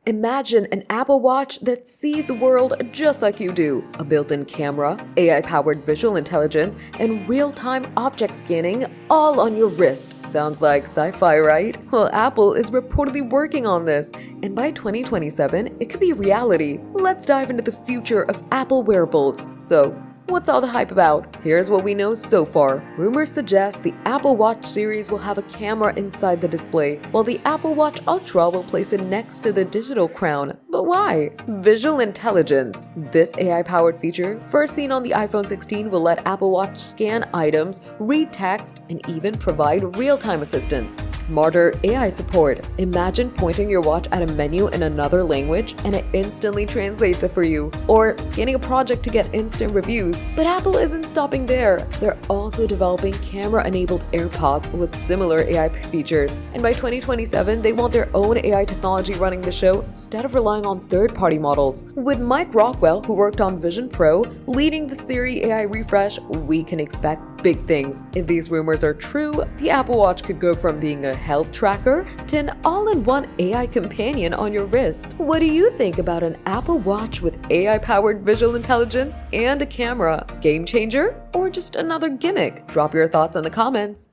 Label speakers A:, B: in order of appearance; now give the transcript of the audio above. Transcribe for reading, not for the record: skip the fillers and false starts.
A: Imagine an Apple Watch that sees the world just like you do. A built-in camera, AI-powered visual intelligence, and real-time object scanning all on your wrist. Sounds like sci-fi, right? Well, Apple is reportedly working on this, and by 2027, it could be a reality. Let's dive into the future of Apple wearables. So, what's all the hype about? Here's what we know so far. Rumors suggest the Apple Watch series will have a camera inside the display, while the Apple Watch Ultra will place it next to the digital crown. But why? Visual intelligence. This AI-powered feature, first seen on the iPhone 16, will let Apple Watch scan items, read text, and even provide real-time assistance. Smarter AI support. Imagine pointing your watch at a menu in another language and it instantly translates it for you, or scanning a project to get instant reviews. But Apple isn't stopping there. They're also developing camera-enabled AirPods with similar AI features. And by 2027, they want their own AI technology running the show instead of relying on third-party models. With Mike Rockwell, who worked on Vision Pro, leading the Siri AI refresh, we can expect big things. If these rumors are true, the Apple Watch could go from being a health tracker to an all-in-one AI companion on your wrist. What do you think about an Apple Watch with AI-powered visual intelligence and a camera? Game changer? Or just another gimmick? Drop your thoughts in the comments.